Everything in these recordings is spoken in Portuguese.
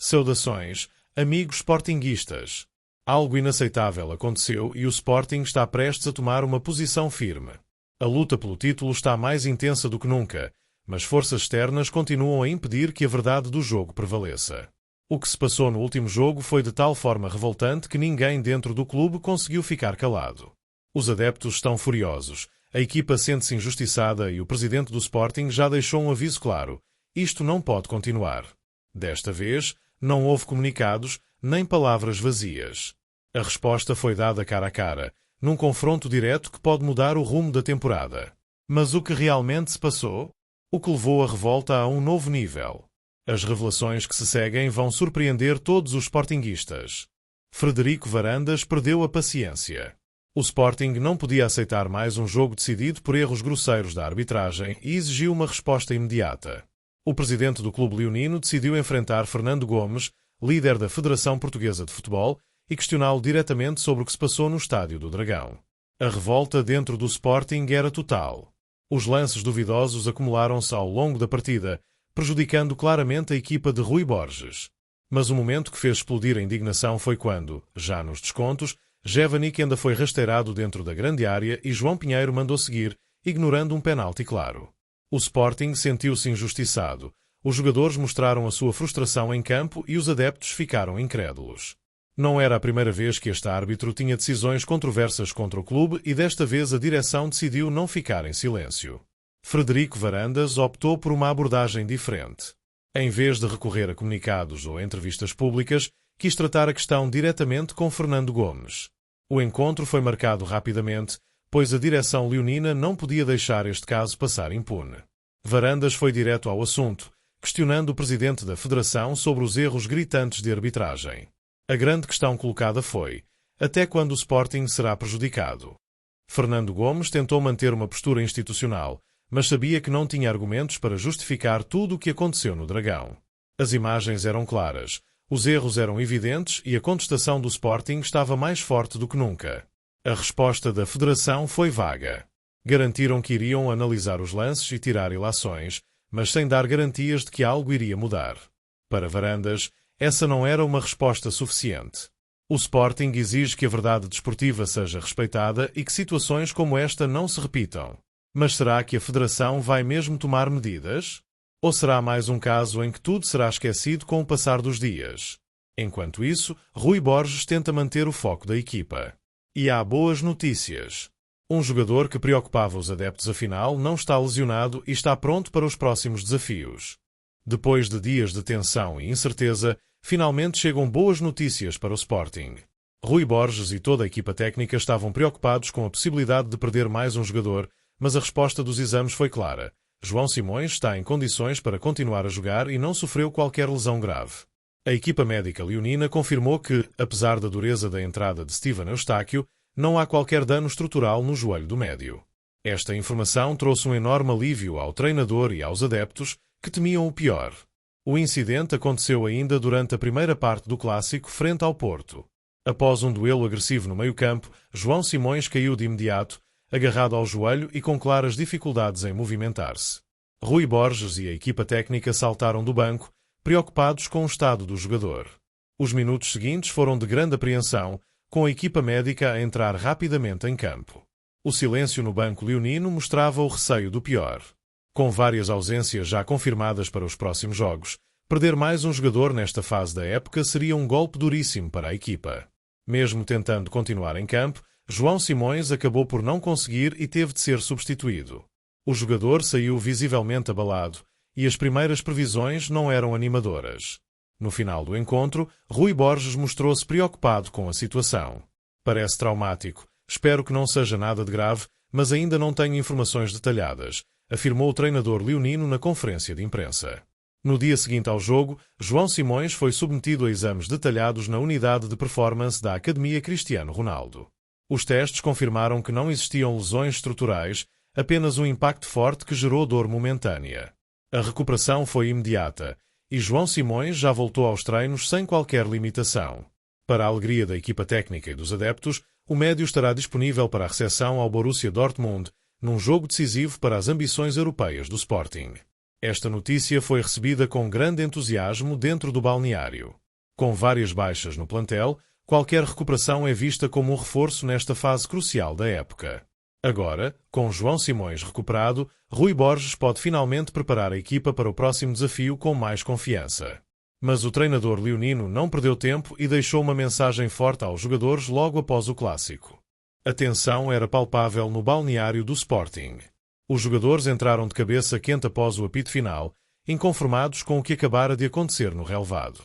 Saudações, amigos sportinguistas. Algo inaceitável aconteceu e o Sporting está prestes a tomar uma posição firme. A luta pelo título está mais intensa do que nunca, mas forças externas continuam a impedir que a verdade do jogo prevaleça. O que se passou no último jogo foi de tal forma revoltante que ninguém dentro do clube conseguiu ficar calado. Os adeptos estão furiosos, a equipa sente-se injustiçada e o presidente do Sporting já deixou um aviso claro: isto não pode continuar. Desta vez, não houve comunicados, nem palavras vazias. A resposta foi dada cara a cara, num confronto direto que pode mudar o rumo da temporada. Mas o que realmente se passou? O que levou a revolta a um novo nível? As revelações que se seguem vão surpreender todos os sportinguistas. Frederico Varandas perdeu a paciência. O Sporting não podia aceitar mais um jogo decidido por erros grosseiros da arbitragem e exigiu uma resposta imediata. O presidente do clube leonino decidiu enfrentar Fernando Gomes, líder da Federação Portuguesa de Futebol, e questioná-lo diretamente sobre o que se passou no Estádio do Dragão. A revolta dentro do Sporting era total. Os lances duvidosos acumularam-se ao longo da partida, prejudicando claramente a equipa de Rui Borges. Mas o momento que fez explodir a indignação foi quando, já nos descontos, Jevanic ainda foi rasteirado dentro da grande área e João Pinheiro mandou seguir, ignorando um penalti claro. O Sporting sentiu-se injustiçado. Os jogadores mostraram a sua frustração em campo e os adeptos ficaram incrédulos. Não era a primeira vez que este árbitro tinha decisões controversas contra o clube e desta vez a direção decidiu não ficar em silêncio. Frederico Varandas optou por uma abordagem diferente. Em vez de recorrer a comunicados ou entrevistas públicas, quis tratar a questão diretamente com Fernando Gomes. O encontro foi marcado rapidamente, pois a direção leonina não podia deixar este caso passar impune. Varandas foi direto ao assunto, questionando o presidente da Federação sobre os erros gritantes de arbitragem. A grande questão colocada foi: até quando o Sporting será prejudicado? Fernando Gomes tentou manter uma postura institucional, mas sabia que não tinha argumentos para justificar tudo o que aconteceu no Dragão. As imagens eram claras, os erros eram evidentes e a contestação do Sporting estava mais forte do que nunca. A resposta da Federação foi vaga. Garantiram que iriam analisar os lances e tirar ilações, mas sem dar garantias de que algo iria mudar. Para Varandas, essa não era uma resposta suficiente. O Sporting exige que a verdade desportiva seja respeitada e que situações como esta não se repitam. Mas será que a Federação vai mesmo tomar medidas? Ou será mais um caso em que tudo será esquecido com o passar dos dias? Enquanto isso, Rui Borges tenta manter o foco da equipa. E há boas notícias. Um jogador que preocupava os adeptos afinal não está lesionado e está pronto para os próximos desafios. Depois de dias de tensão e incerteza, finalmente chegam boas notícias para o Sporting. Rui Borges e toda a equipa técnica estavam preocupados com a possibilidade de perder mais um jogador, mas a resposta dos exames foi clara. João Simões está em condições para continuar a jogar e não sofreu qualquer lesão grave. A equipa médica leonina confirmou que, apesar da dureza da entrada de Steven Eustáquio, não há qualquer dano estrutural no joelho do médio. Esta informação trouxe um enorme alívio ao treinador e aos adeptos, que temiam o pior. O incidente aconteceu ainda durante a primeira parte do clássico frente ao Porto. Após um duelo agressivo no meio-campo, João Simões caiu de imediato, agarrado ao joelho e com claras dificuldades em movimentar-se. Rui Borges e a equipa técnica saltaram do banco, preocupados com o estado do jogador. Os minutos seguintes foram de grande apreensão, com a equipa médica a entrar rapidamente em campo. O silêncio no banco leonino mostrava o receio do pior. Com várias ausências já confirmadas para os próximos jogos, perder mais um jogador nesta fase da época seria um golpe duríssimo para a equipa. Mesmo tentando continuar em campo, João Simões acabou por não conseguir e teve de ser substituído. O jogador saiu visivelmente abalado e as primeiras previsões não eram animadoras. No final do encontro, Rui Borges mostrou-se preocupado com a situação. Parece traumático. Espero que não seja nada de grave, mas ainda não tenho informações detalhadas, afirmou o treinador leonino na conferência de imprensa. No dia seguinte ao jogo, João Simões foi submetido a exames detalhados na unidade de performance da Academia Cristiano Ronaldo. Os testes confirmaram que não existiam lesões estruturais, apenas um impacto forte que gerou dor momentânea. A recuperação foi imediata e João Simões já voltou aos treinos sem qualquer limitação. Para a alegria da equipa técnica e dos adeptos, o médio estará disponível para a recepção ao Borussia Dortmund, num jogo decisivo para as ambições europeias do Sporting. Esta notícia foi recebida com grande entusiasmo dentro do balneário. Com várias baixas no plantel, qualquer recuperação é vista como um reforço nesta fase crucial da época. Agora, com João Simões recuperado, Rui Borges pode finalmente preparar a equipa para o próximo desafio com mais confiança. Mas o treinador leonino não perdeu tempo e deixou uma mensagem forte aos jogadores logo após o clássico. A tensão era palpável no balneário do Sporting. Os jogadores entraram de cabeça quente após o apito final, inconformados com o que acabara de acontecer no relvado.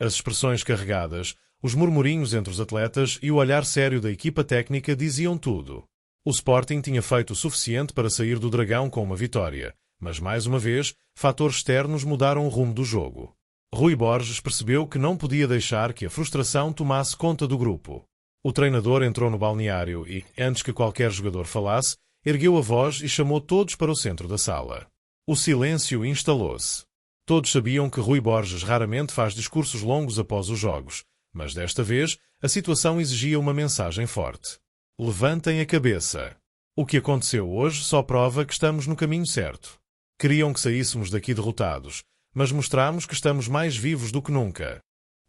As expressões carregadas, os murmurinhos entre os atletas e o olhar sério da equipa técnica diziam tudo. O Sporting tinha feito o suficiente para sair do Dragão com uma vitória, mas mais uma vez, fatores externos mudaram o rumo do jogo. Rui Borges percebeu que não podia deixar que a frustração tomasse conta do grupo. O treinador entrou no balneário e, antes que qualquer jogador falasse, ergueu a voz e chamou todos para o centro da sala. O silêncio instalou-se. Todos sabiam que Rui Borges raramente faz discursos longos após os jogos, mas desta vez a situação exigia uma mensagem forte. Levantem a cabeça. O que aconteceu hoje só prova que estamos no caminho certo. Queriam que saíssemos daqui derrotados, mas mostramos que estamos mais vivos do que nunca.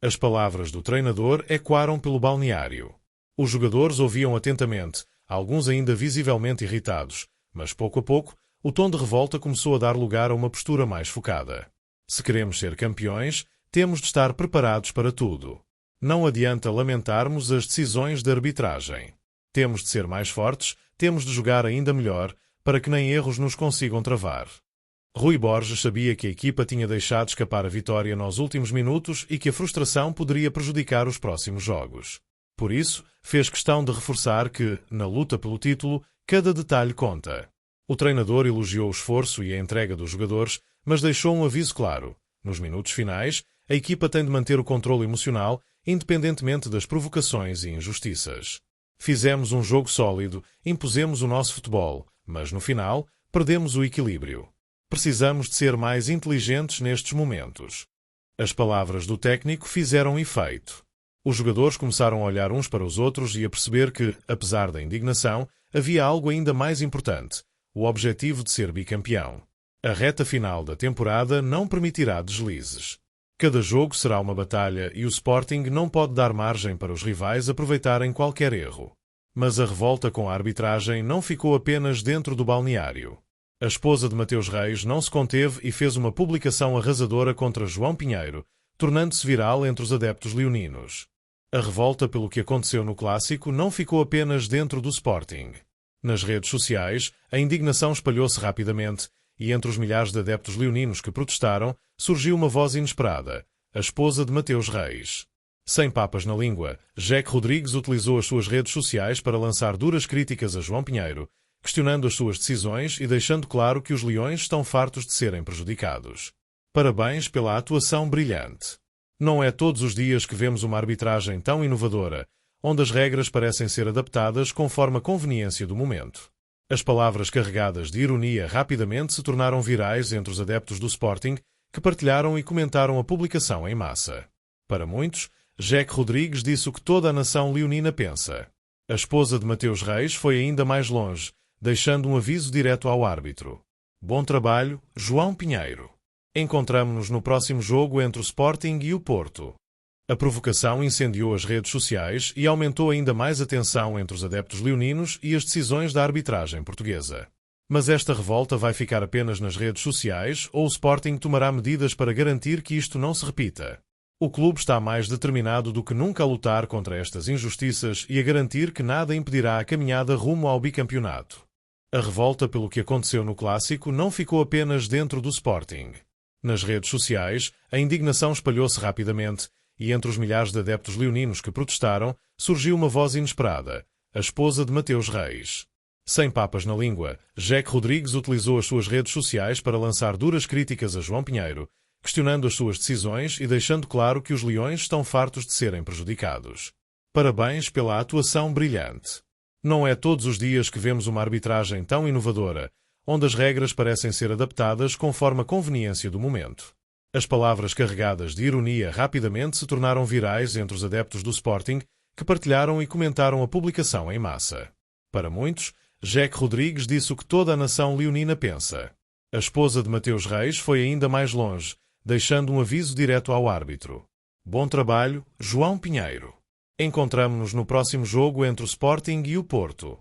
As palavras do treinador ecoaram pelo balneário. Os jogadores ouviam atentamente, alguns ainda visivelmente irritados, mas pouco a pouco o tom de revolta começou a dar lugar a uma postura mais focada. Se queremos ser campeões, temos de estar preparados para tudo. Não adianta lamentarmos as decisões de arbitragem. Temos de ser mais fortes, temos de jogar ainda melhor, para que nem erros nos consigam travar. Rui Borges sabia que a equipa tinha deixado escapar a vitória nos últimos minutos e que a frustração poderia prejudicar os próximos jogos. Por isso, fez questão de reforçar que, na luta pelo título, cada detalhe conta. O treinador elogiou o esforço e a entrega dos jogadores, mas deixou um aviso claro. Nos minutos finais, a equipa tem de manter o controle emocional, independentemente das provocações e injustiças. Fizemos um jogo sólido, impusemos o nosso futebol, mas no final, perdemos o equilíbrio. Precisamos de ser mais inteligentes nestes momentos. As palavras do técnico fizeram efeito. Os jogadores começaram a olhar uns para os outros e a perceber que, apesar da indignação, havia algo ainda mais importante: o objetivo de ser bicampeão. A reta final da temporada não permitirá deslizes. Cada jogo será uma batalha e o Sporting não pode dar margem para os rivais aproveitarem qualquer erro. Mas a revolta com a arbitragem não ficou apenas dentro do balneário. A esposa de Mateus Reis não se conteve e fez uma publicação arrasadora contra João Pinheiro, tornando-se viral entre os adeptos leoninos. A revolta pelo que aconteceu no clássico não ficou apenas dentro do Sporting. Nas redes sociais, a indignação espalhou-se rapidamente e entre os milhares de adeptos leoninos que protestaram, surgiu uma voz inesperada, a esposa de Mateus Reis. Sem papas na língua, Jack Rodrigues utilizou as suas redes sociais para lançar duras críticas a João Pinheiro, questionando as suas decisões e deixando claro que os leões estão fartos de serem prejudicados. Parabéns pela atuação brilhante. Não é todos os dias que vemos uma arbitragem tão inovadora, onde as regras parecem ser adaptadas conforme a conveniência do momento. As palavras carregadas de ironia rapidamente se tornaram virais entre os adeptos do Sporting, que partilharam e comentaram a publicação em massa. Para muitos, Jack Rodrigues disse o que toda a nação leonina pensa. A esposa de Mateus Reis foi ainda mais longe, deixando um aviso direto ao árbitro. Bom trabalho, João Pinheiro. Encontramo-nos no próximo jogo entre o Sporting e o Porto. A provocação incendiou as redes sociais e aumentou ainda mais a tensão entre os adeptos leoninos e as decisões da arbitragem portuguesa. Mas esta revolta vai ficar apenas nas redes sociais ou o Sporting tomará medidas para garantir que isto não se repita? O clube está mais determinado do que nunca a lutar contra estas injustiças e a garantir que nada impedirá a caminhada rumo ao bicampeonato. A revolta pelo que aconteceu no clássico não ficou apenas dentro do Sporting. Nas redes sociais, a indignação espalhou-se rapidamente e entre os milhares de adeptos leoninos que protestaram, surgiu uma voz inesperada, a esposa de Mateus Reis. Sem papas na língua, Jack Rodrigues utilizou as suas redes sociais para lançar duras críticas a João Pinheiro, questionando as suas decisões e deixando claro que os leões estão fartos de serem prejudicados. Parabéns pela atuação brilhante. Não é todos os dias que vemos uma arbitragem tão inovadora, onde as regras parecem ser adaptadas conforme a conveniência do momento. As palavras carregadas de ironia rapidamente se tornaram virais entre os adeptos do Sporting, que partilharam e comentaram a publicação em massa. Para muitos, Jack Rodrigues disse o que toda a nação leonina pensa. A esposa de Mateus Reis foi ainda mais longe, deixando um aviso direto ao árbitro. Bom trabalho, João Pinheiro. Encontramo-nos no próximo jogo entre o Sporting e o Porto.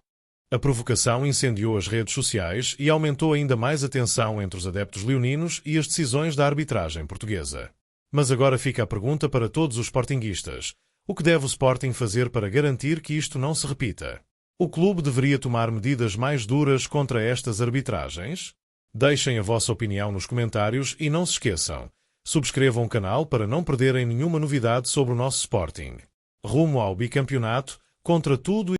A provocação incendiou as redes sociais e aumentou ainda mais a tensão entre os adeptos leoninos e as decisões da arbitragem portuguesa. Mas agora fica a pergunta para todos os sportinguistas. O que deve o Sporting fazer para garantir que isto não se repita? O clube deveria tomar medidas mais duras contra estas arbitragens? Deixem a vossa opinião nos comentários e não se esqueçam. Subscrevam o canal para não perderem nenhuma novidade sobre o nosso Sporting. Rumo ao bicampeonato, contra tudo e